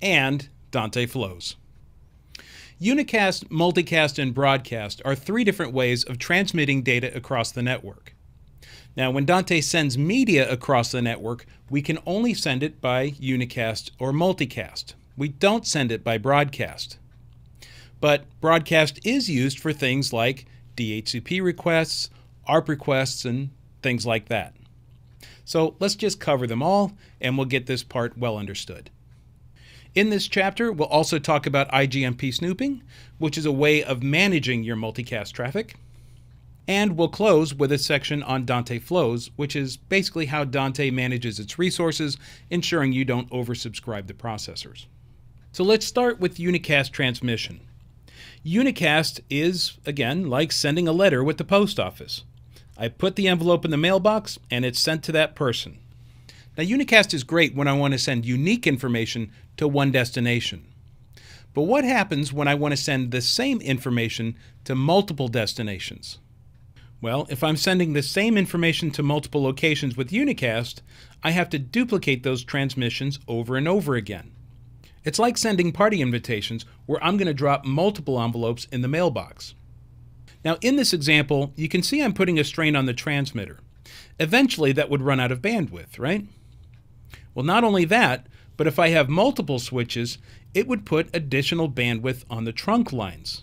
and Dante Flows. Unicast, multicast, and broadcast are three different ways of transmitting data across the network. Now, when Dante sends media across the network, we can only send it by unicast or multicast. We don't send it by broadcast. But broadcast is used for things like DHCP requests, ARP requests, and things like that. So let's just cover them all, and we'll get this part well understood. In this chapter, we'll also talk about IGMP snooping, which is a way of managing your multicast traffic. And we'll close with a section on Dante Flows, which is basically how Dante manages its resources, ensuring you don't oversubscribe the processors. So let's start with unicast transmission. Unicast is, again, like sending a letter with the post office. I put the envelope in the mailbox, and it's sent to that person. Now, unicast is great when I want to send unique information to one destination. But what happens when I want to send the same information to multiple destinations? Well, if I'm sending the same information to multiple locations with unicast, I have to duplicate those transmissions over and over again. It's like sending party invitations where I'm going to drop multiple envelopes in the mailbox. Now, in this example, you can see I'm putting a strain on the transmitter. Eventually, that would run out of bandwidth, right? Well, not only that, but if I have multiple switches, it would put additional bandwidth on the trunk lines.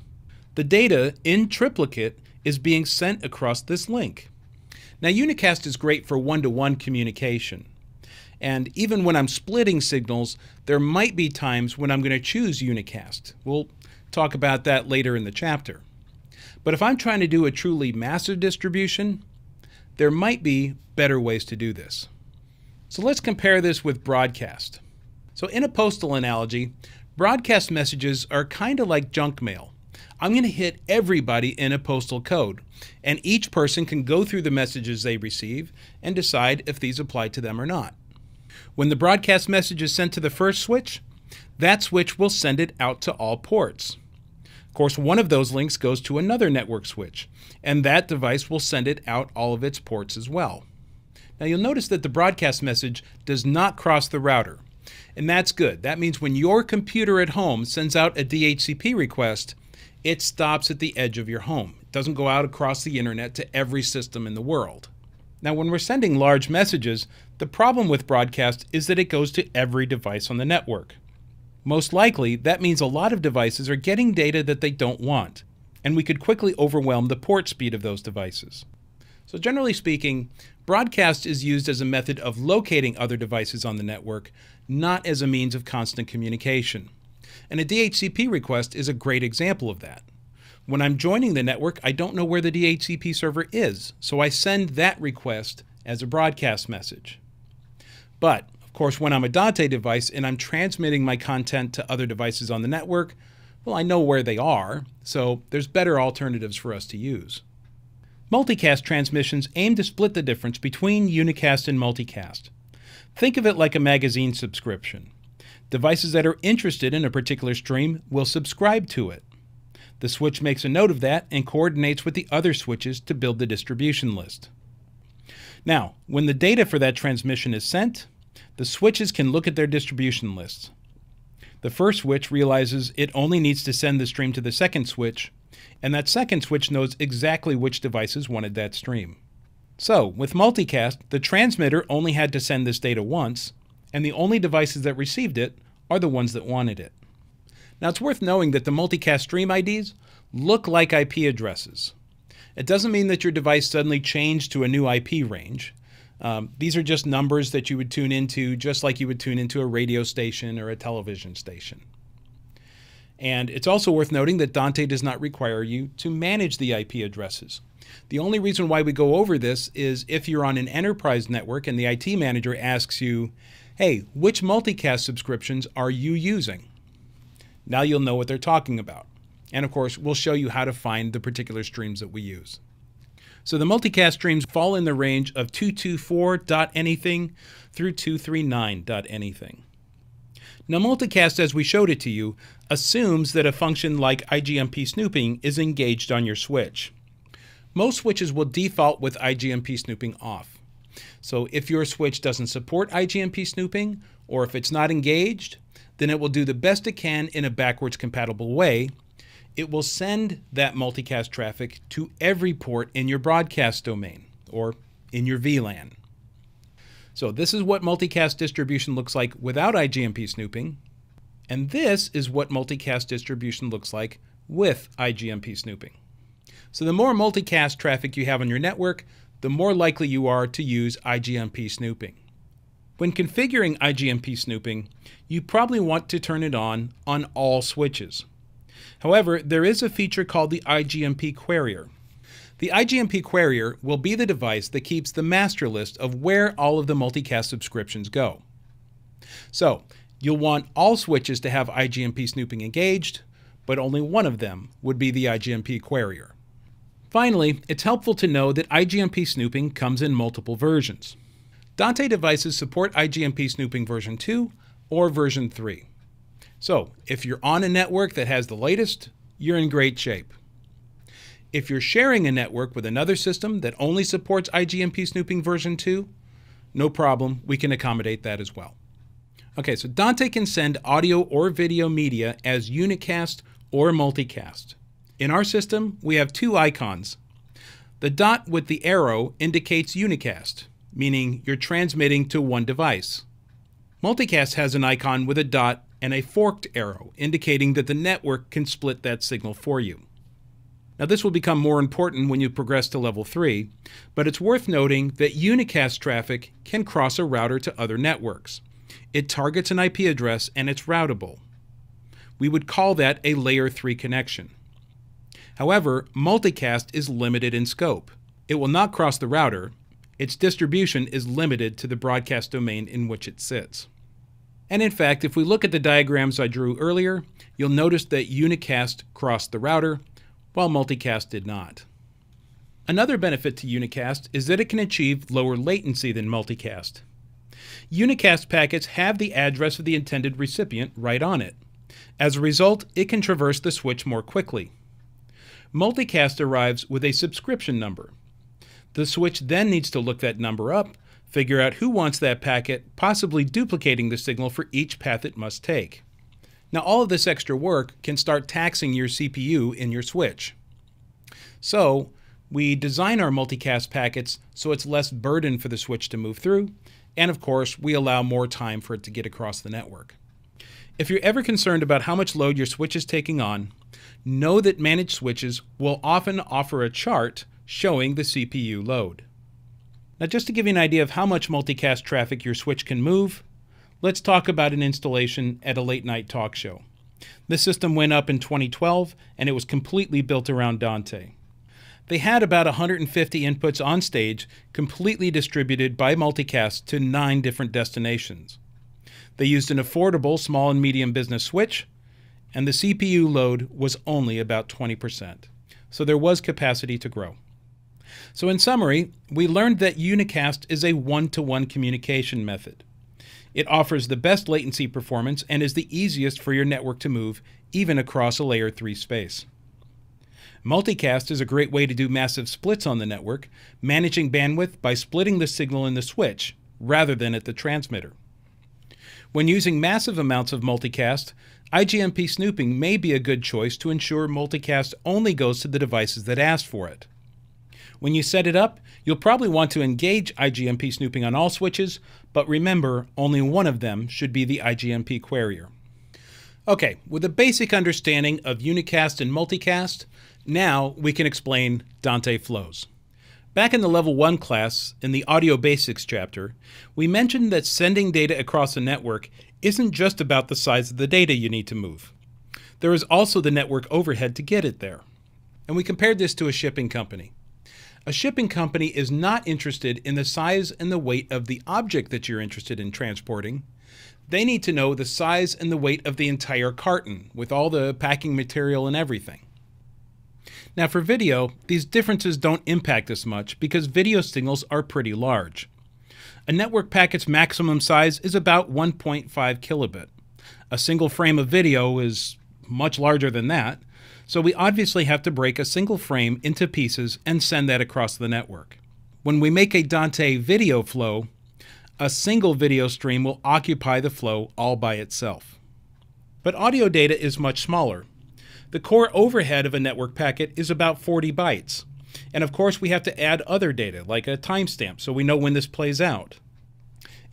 The data in triplicate is being sent across this link. Now, unicast is great for one-to-one communication. And even when I'm splitting signals, there might be times when I'm going to choose unicast. We'll talk about that later in the chapter. But if I'm trying to do a truly massive distribution, there might be better ways to do this. So let's compare this with broadcast. So in a postal analogy, broadcast messages are kind of like junk mail. I'm going to hit everybody in a postal code, and each person can go through the messages they receive and decide if these apply to them or not. When the broadcast message is sent to the first switch, that switch will send it out to all ports. Of course, one of those links goes to another network switch, and that device will send it out all of its ports as well. Now, you'll notice that the broadcast message does not cross the router, and that's good. That means when your computer at home sends out a DHCP request, it stops at the edge of your home. It doesn't go out across the internet to every system in the world. Now, when we're sending large messages, the problem with broadcast is that it goes to every device on the network. Most likely, that means a lot of devices are getting data that they don't want, and we could quickly overwhelm the port speed of those devices. So generally speaking, broadcast is used as a method of locating other devices on the network, not as a means of constant communication. And a DHCP request is a great example of that. When I'm joining the network, I don't know where the DHCP server is, so I send that request as a broadcast message. But, of course, when I'm a Dante device and I'm transmitting my content to other devices on the network, well, I know where they are, so there's better alternatives for us to use. Multicast transmissions aim to split the difference between unicast and multicast. Think of it like a magazine subscription. Devices that are interested in a particular stream will subscribe to it. The switch makes a note of that and coordinates with the other switches to build the distribution list. Now, when the data for that transmission is sent, the switches can look at their distribution lists. The first switch realizes it only needs to send the stream to the second switch, and that second switch knows exactly which devices wanted that stream. So, with multicast, the transmitter only had to send this data once, and the only devices that received it are the ones that wanted it. Now, it's worth knowing that the multicast stream IDs look like IP addresses. It doesn't mean that your device suddenly changed to a new IP range. These are just numbers that you would tune into just like you would tune into a radio station or a television station. And it's also worth noting that Dante does not require you to manage the IP addresses. The only reason why we go over this is if you're on an enterprise network and the IT manager asks you, hey, which multicast subscriptions are you using? Now you'll know what they're talking about. And of course, we'll show you how to find the particular streams that we use. So the multicast streams fall in the range of 224.anything through 239.anything. Now multicast, as we showed it to you, assumes that a function like IGMP snooping is engaged on your switch. Most switches will default with IGMP snooping off. So if your switch doesn't support IGMP snooping, or if it's not engaged, then it will do the best it can in a backwards compatible way. It will send that multicast traffic to every port in your broadcast domain, or in your VLAN. So this is what multicast distribution looks like without IGMP snooping, and this is what multicast distribution looks like with IGMP snooping. So the more multicast traffic you have on your network, the more likely you are to use IGMP snooping. When configuring IGMP snooping, you probably want to turn it on all switches. However, there is a feature called the IGMP Querier. The IGMP Querier will be the device that keeps the master list of where all of the multicast subscriptions go. So, you'll want all switches to have IGMP snooping engaged, but only one of them would be the IGMP Querier. Finally, it's helpful to know that IGMP snooping comes in multiple versions. Dante devices support IGMP snooping version 2 or version 3. So, if you're on a network that has the latest, you're in great shape. If you're sharing a network with another system that only supports IGMP snooping version 2, no problem, we can accommodate that as well. Okay, so Dante can send audio or video media as unicast or multicast. In our system, we have two icons. The dot with the arrow indicates unicast, meaning you're transmitting to one device. Multicast has an icon with a dot and a forked arrow, indicating that the network can split that signal for you. Now this will become more important when you progress to level 3, but it's worth noting that unicast traffic can cross a router to other networks. It targets an IP address and it's routable. We would call that a layer 3 connection. However, multicast is limited in scope. It will not cross the router. Its distribution is limited to the broadcast domain in which it sits. And in fact, if we look at the diagrams I drew earlier, you'll notice that unicast crossed the router, while multicast did not. Another benefit to unicast is that it can achieve lower latency than multicast. Unicast packets have the address of the intended recipient right on it. As a result, it can traverse the switch more quickly. Multicast arrives with a subscription number. The switch then needs to look that number up, figure out who wants that packet, possibly duplicating the signal for each path it must take. Now all of this extra work can start taxing your CPU in your switch. So we design our multicast packets so it's less burden for the switch to move through, and of course we allow more time for it to get across the network. If you're ever concerned about how much load your switch is taking on, know that managed switches will often offer a chart showing the CPU load. Now just to give you an idea of how much multicast traffic your switch can move, let's talk about an installation at a late night talk show. This system went up in 2012 and it was completely built around Dante. They had about 150 inputs on stage, completely distributed by multicast to 9 different destinations. They used an affordable small and medium business switch, and the CPU load was only about 20%. So there was capacity to grow. So in summary, we learned that unicast is a one-to-one communication method. It offers the best latency performance and is the easiest for your network to move, even across a layer 3 space. Multicast is a great way to do massive splits on the network, managing bandwidth by splitting the signal in the switch, rather than at the transmitter. When using massive amounts of multicast, IGMP snooping may be a good choice to ensure multicast only goes to the devices that ask for it. When you set it up, you'll probably want to engage IGMP snooping on all switches, but remember, only one of them should be the IGMP Querier. Okay, with a basic understanding of unicast and multicast, now we can explain Dante flows. Back in the Level 1 class, in the Audio Basics chapter, we mentioned that sending data across a network isn't just about the size of the data you need to move. There is also the network overhead to get it there. And we compared this to a shipping company. A shipping company is not interested in the size and the weight of the object that you're interested in transporting. They need to know the size and the weight of the entire carton, with all the packing material and everything. Now for video, these differences don't impact us much because video signals are pretty large. A network packet's maximum size is about 1.5 kilobit. A single frame of video is much larger than that, so we obviously have to break a single frame into pieces and send that across the network. When we make a Dante video flow, a single video stream will occupy the flow all by itself. But audio data is much smaller. The core overhead of a network packet is about 40 bytes. And of course, we have to add other data, like a timestamp, so we know when this plays out.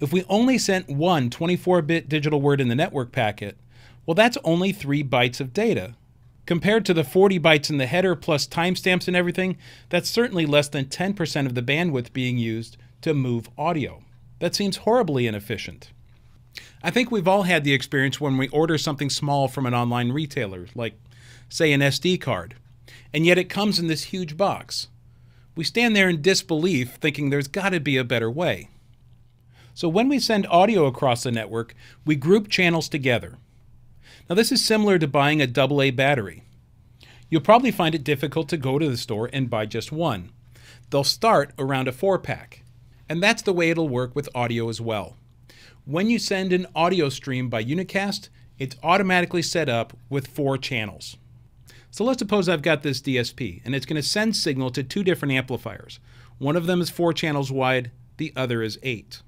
If we only sent one 24-bit digital word in the network packet, well, that's only 3 bytes of data. Compared to the 40 bytes in the header plus timestamps and everything, that's certainly less than 10% of the bandwidth being used to move audio. That seems horribly inefficient. I think we've all had the experience when we order something small from an online retailer, like, say, an SD card, and yet it comes in this huge box. We stand there in disbelief, thinking there's got to be a better way. So when we send audio across the network, we group channels together. Now this is similar to buying a AA battery. You'll probably find it difficult to go to the store and buy just one. They'll start around a 4-pack. And that's the way it'll work with audio as well. When you send an audio stream by Unicast, it's automatically set up with 4 channels. So let's suppose I've got this DSP, and it's going to send signal to 2 different amplifiers. One of them is 4 channels wide, the other is 8.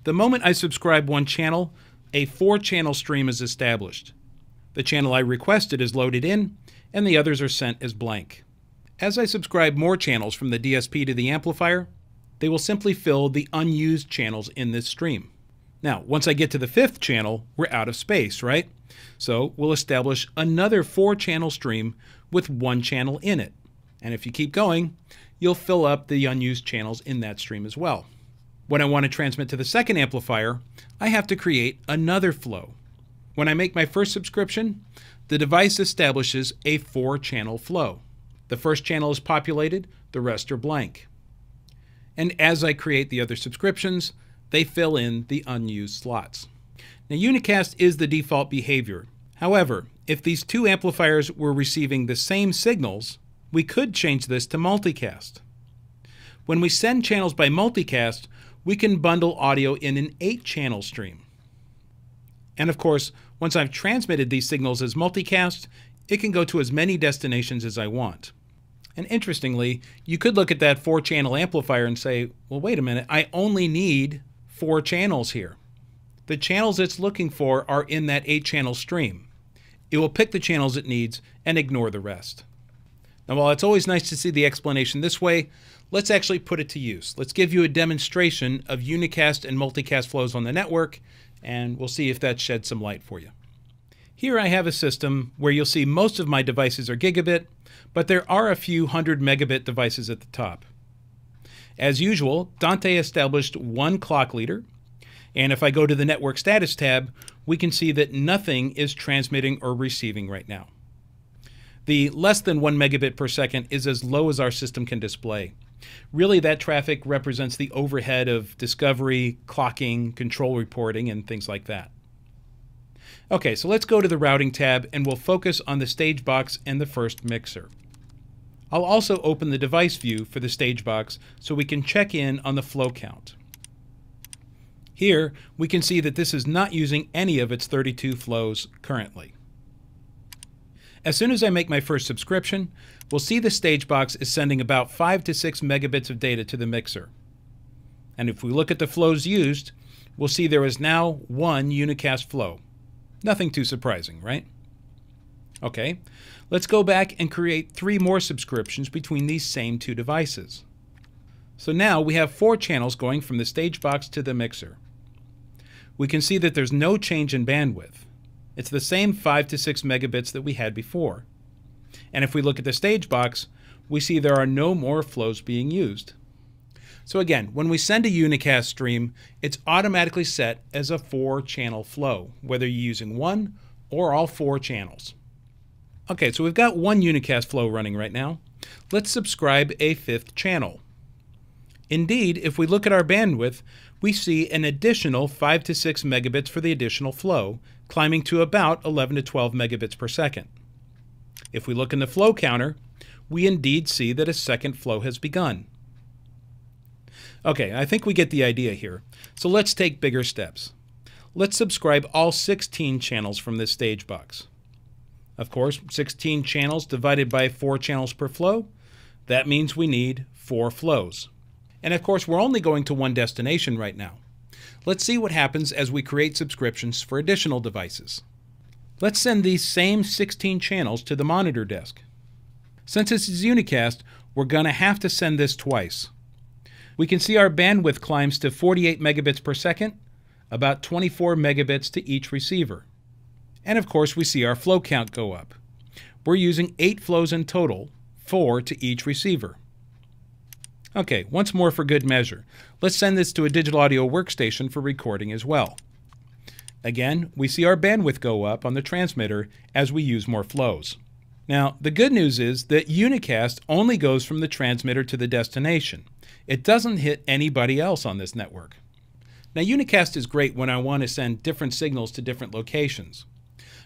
The moment I subscribe one channel, a 4-channel stream is established. The channel I requested is loaded in, and the others are sent as blank. As I subscribe more channels from the DSP to the amplifier, they will simply fill the unused channels in this stream. Now, once I get to the 5th channel, we're out of space, right? So we'll establish another 4-channel stream with 1 channel in it. And if you keep going, you'll fill up the unused channels in that stream as well. When I want to transmit to the 2nd amplifier, I have to create another flow. When I make my first subscription, the device establishes a 4-channel flow. The first channel is populated, the rest are blank. And as I create the other subscriptions, they fill in the unused slots. Now Unicast is the default behavior. However, if these 2 amplifiers were receiving the same signals, we could change this to multicast. When we send channels by multicast, we can bundle audio in an 8-channel stream. And of course, once I've transmitted these signals as multicast, it can go to as many destinations as I want. And interestingly, you could look at that 4-channel amplifier and say, well, wait a minute, I only need 4 channels here. The channels it's looking for are in that 8-channel stream. It will pick the channels it needs and ignore the rest. Now, while it's always nice to see the explanation this way, let's actually put it to use. Let's give you a demonstration of unicast and multicast flows on the network, and we'll see if that sheds some light for you. Here I have a system where you'll see most of my devices are gigabit, but there are a few 100 megabit devices at the top. As usual, Dante established 1 clock leader, and if I go to the Network Status tab, we can see that nothing is transmitting or receiving right now. The less than 1 megabit per second is as low as our system can display. Really, that traffic represents the overhead of discovery, clocking, control reporting, and things like that. Okay, so let's go to the Routing tab, and we'll focus on the stage box and the first mixer. I'll also open the device view for the stage box so we can check in on the flow count. Here, we can see that this is not using any of its 32 flows currently. As soon as I make my first subscription, we'll see the stage box is sending about 5 to 6 megabits of data to the mixer. And if we look at the flows used, we'll see there is now 1 unicast flow. Nothing too surprising, right? Okay, let's go back and create 3 more subscriptions between these same 2 devices. So now we have 4 channels going from the stage box to the mixer. We can see that there's no change in bandwidth. It's the same 5 to 6 megabits that we had before. And if we look at the stage box, we see there are no more flows being used. So again, when we send a unicast stream, it's automatically set as a 4-channel flow, whether you're using 1 or all 4 channels. Okay, so we've got 1 unicast flow running right now. Let's subscribe a 5th channel. Indeed, if we look at our bandwidth, we see an additional 5 to 6 megabits for the additional flow, climbing to about 11 to 12 megabits per second. If we look in the flow counter, we indeed see that a second flow has begun. Okay, I think we get the idea here. So let's take bigger steps. Let's subscribe all 16 channels from this stage box. Of course, 16 channels divided by 4 channels per flow, that means we need 4 flows. And of course, we're only going to 1 destination right now. Let's see what happens as we create subscriptions for additional devices. Let's send these same 16 channels to the monitor disk. Since this is unicast, we're going to have to send this twice. We can see our bandwidth climbs to 48 megabits per second, about 24 megabits to each receiver. And of course, we see our flow count go up. We're using 8 flows in total, 4 to each receiver. Okay, once more for good measure. Let's send this to a digital audio workstation for recording as well. Again, we see our bandwidth go up on the transmitter as we use more flows. Now, the good news is that unicast only goes from the transmitter to the destination. It doesn't hit anybody else on this network. Now, unicast is great when I want to send different signals to different locations.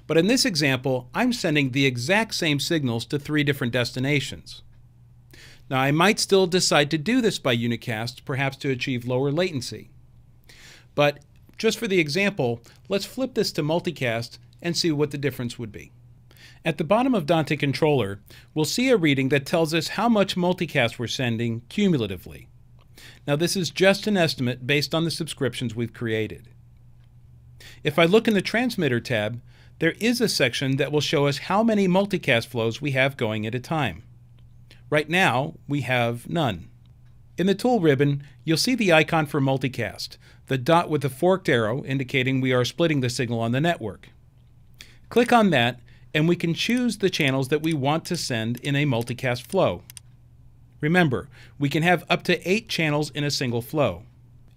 But in this example, I'm sending the exact same signals to 3 different destinations. Now, I might still decide to do this by unicast, perhaps to achieve lower latency. But just for the example, let's flip this to multicast and see what the difference would be. At the bottom of Dante Controller, we'll see a reading that tells us how much multicast we're sending cumulatively. Now, this is just an estimate based on the subscriptions we've created. If I look in the Transmitter tab, there is a section that will show us how many multicast flows we have going at a time. Right now, we have none. In the tool ribbon, you'll see the icon for multicast, the dot with the forked arrow indicating we are splitting the signal on the network. Click on that, and we can choose the channels that we want to send in a multicast flow. Remember, we can have up to 8 channels in a single flow.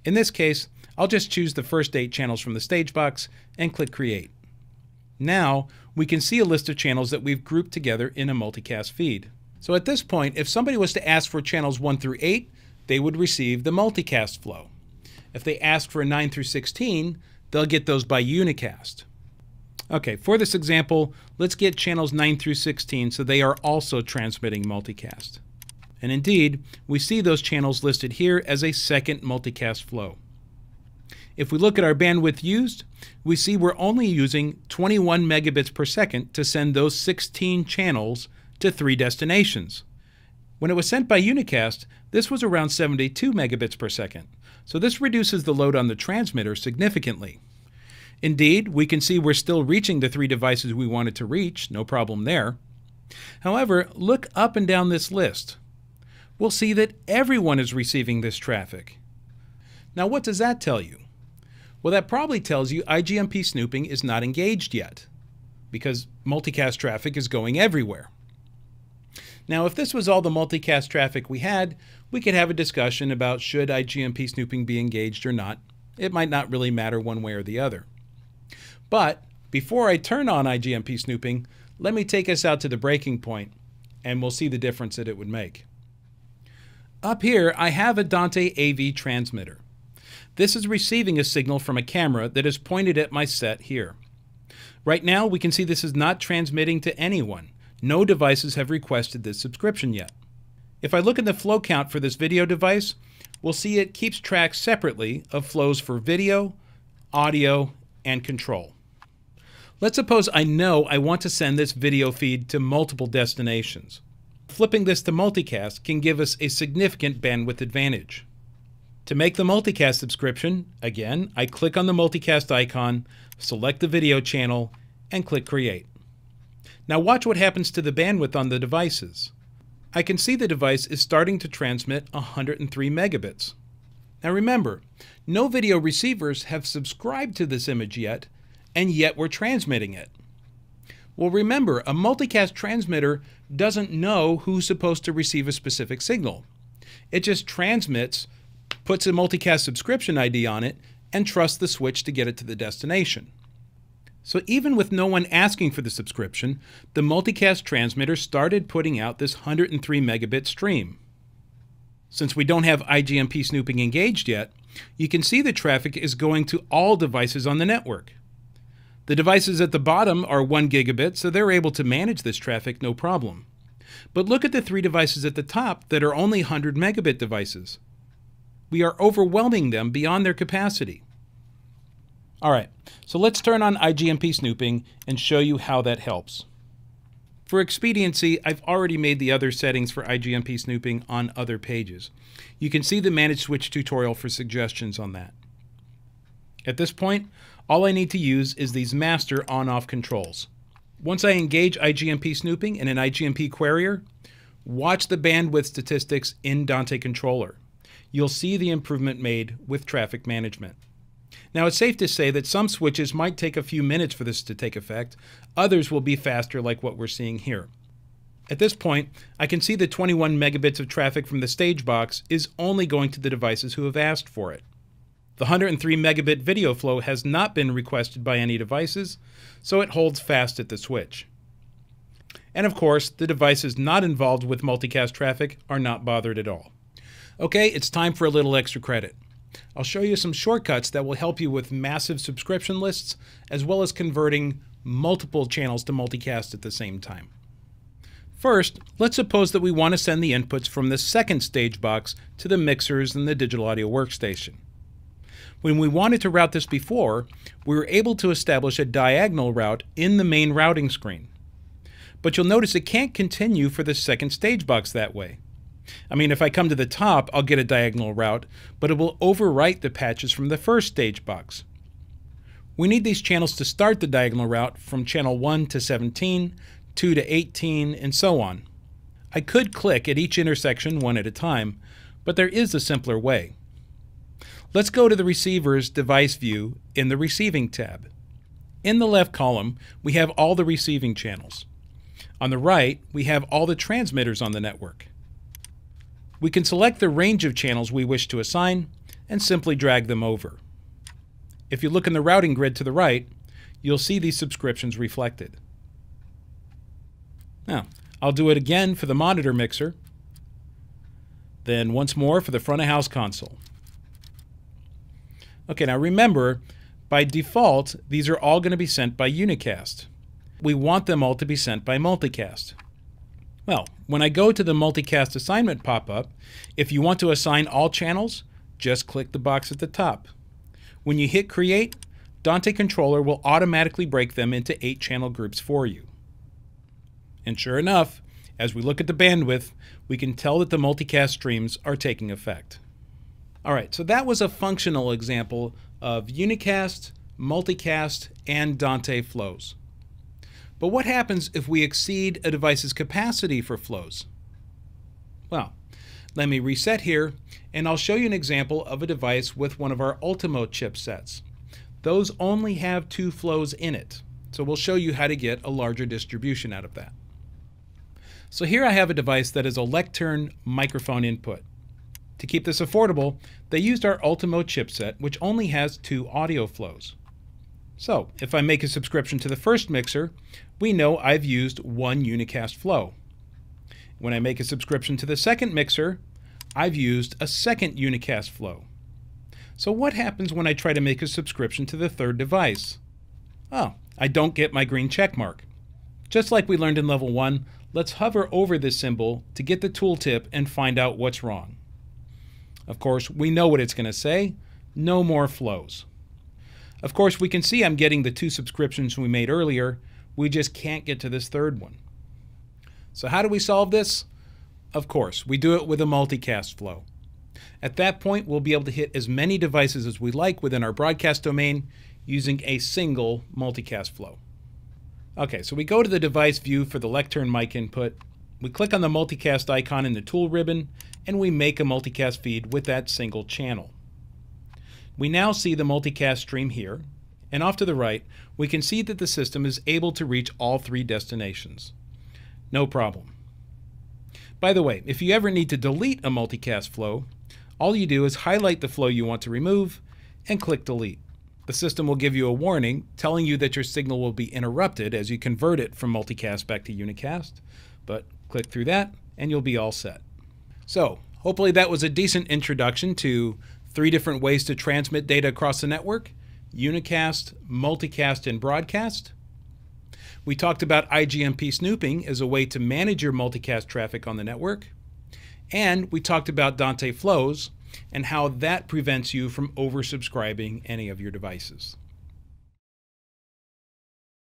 In this case, I'll just choose the first 8 channels from the stage box and click Create. Now, we can see a list of channels that we've grouped together in a multicast feed. So at this point, if somebody was to ask for channels 1 through 8, they would receive the multicast flow. If they ask for 9 through 16, they'll get those by unicast. Okay, for this example, let's get channels 9 through 16 so they are also transmitting multicast. And indeed, we see those channels listed here as a second multicast flow. If we look at our bandwidth used, we see we're only using 21 megabits per second to send those 16 channels to 3 destinations. When it was sent by unicast, this was around 72 megabits per second, so this reduces the load on the transmitter significantly. Indeed, we can see we're still reaching the 3 devices we wanted to reach, no problem there. However, look up and down this list. We'll see that everyone is receiving this traffic. Now, what does that tell you? Well, that probably tells you IGMP snooping is not engaged yet, because multicast traffic is going everywhere. Now, if this was all the multicast traffic we had, we could have a discussion about should IGMP snooping be engaged or not. It might not really matter one way or the other. But before I turn on IGMP snooping, let me take us out to the breaking point, and we'll see the difference that it would make. Up here, I have a Dante AV transmitter. This is receiving a signal from a camera that is pointed at my set here. Right now, we can see this is not transmitting to anyone. No devices have requested this subscription yet. If I look at the flow count for this video device, we'll see it keeps track separately of flows for video, audio, and control. Let's suppose I know I want to send this video feed to multiple destinations. Flipping this to multicast can give us a significant bandwidth advantage. To make the multicast subscription, again, I click on the multicast icon, select the video channel, and click Create. Now watch what happens to the bandwidth on the devices. I can see the device is starting to transmit 103 megabits. Now remember, no video receivers have subscribed to this image yet, and yet we're transmitting it. Well, remember, a multicast transmitter doesn't know who's supposed to receive a specific signal. It just transmits, puts a multicast subscription ID on it, and trusts the switch to get it to the destination. So even with no one asking for the subscription, the multicast transmitter started putting out this 103 megabit stream. Since we don't have IGMP snooping engaged yet, you can see the traffic is going to all devices on the network. The devices at the bottom are 1 gigabit, so they're able to manage this traffic no problem. But look at the 3 devices at the top that are only 100 megabit devices. We are overwhelming them beyond their capacity. All right, so let's turn on IGMP snooping and show you how that helps. For expediency, I've already made the other settings for IGMP snooping on other pages. You can see the Manage Switch tutorial for suggestions on that. At this point, All I need to use is these master on-off controls. Once I engage IGMP snooping in an IGMP querier, watch the bandwidth statistics in Dante Controller. You'll see the improvement made with traffic management. Now, it's safe to say that some switches might take a few minutes for this to take effect. Others will be faster, like what we're seeing here. At this point, I can see the 21 megabits of traffic from the stage box is only going to the devices who have asked for it. The 103 megabit video flow has not been requested by any devices, so it holds fast at the switch. And of course, the devices not involved with multicast traffic are not bothered at all. Okay, it's time for a little extra credit. I'll show you some shortcuts that will help you with massive subscription lists, as well as converting multiple channels to multicast at the same time. First, let's suppose that we want to send the inputs from the second stage box to the mixers and the digital audio workstation. When we wanted to route this before, we were able to establish a diagonal route in the main routing screen. But you'll notice it can't continue for the second stage box that way. I mean, if I come to the top, I'll get a diagonal route, but it will overwrite the patches from the first stage box. We need these channels to start the diagonal route from channel 1 to 17, 2 to 18, and so on. I could click at each intersection one at a time, but there is a simpler way. Let's go to the receiver's device view in the Receiving tab. In the left column, we have all the receiving channels. On the right, we have all the transmitters on the network. We can select the range of channels we wish to assign and simply drag them over. If you look in the routing grid to the right, you'll see these subscriptions reflected. Now, I'll do it again for the monitor mixer, then once more for the front of house console. Okay, now remember, by default, these are all going to be sent by unicast. We want them all to be sent by multicast. Well, when I go to the multicast assignment pop-up, if you want to assign all channels, just click the box at the top. When you hit Create, Dante Controller will automatically break them into 8-channel groups for you. And sure enough, as we look at the bandwidth, we can tell that the multicast streams are taking effect. Alright, so that was a functional example of unicast, multicast, and Dante flows. But what happens if we exceed a device's capacity for flows? Well, let me reset here, and I'll show you an example of a device with one of our Ultimo chipsets. Those only have 2 flows in it, so we'll show you how to get a larger distribution out of that. So here I have a device that is a Lectern microphone input. To keep this affordable, they used our Ultimo chipset, which only has 2 audio flows. So, if I make a subscription to the first mixer, we know I've used 1 unicast flow. When I make a subscription to the second mixer, I've used a second unicast flow. So what happens when I try to make a subscription to the third device? Oh, I don't get my green check mark. Just like we learned in level 1, let's hover over this symbol to get the tooltip and find out what's wrong. Of course, we know what it's going to say, no more flows. Of course, we can see I'm getting the 2 subscriptions we made earlier, we just can't get to this third one. So how do we solve this? Of course, we do it with a multicast flow. At that point, we'll be able to hit as many devices as we like within our broadcast domain using a single multicast flow. Okay, so we go to the device view for the Lectern mic input, we click on the multicast icon in the tool ribbon, and we make a multicast feed with that single channel. We now see the multicast stream here, and off to the right, we can see that the system is able to reach all 3 destinations. No problem. By the way, if you ever need to delete a multicast flow, all you do is highlight the flow you want to remove and click delete. The system will give you a warning telling you that your signal will be interrupted as you convert it from multicast back to unicast, but click through that and you'll be all set. So, hopefully that was a decent introduction to 3 different ways to transmit data across the network: unicast, multicast, and broadcast. We talked about IGMP snooping as a way to manage your multicast traffic on the network. And we talked about Dante flows and how that prevents you from oversubscribing any of your devices.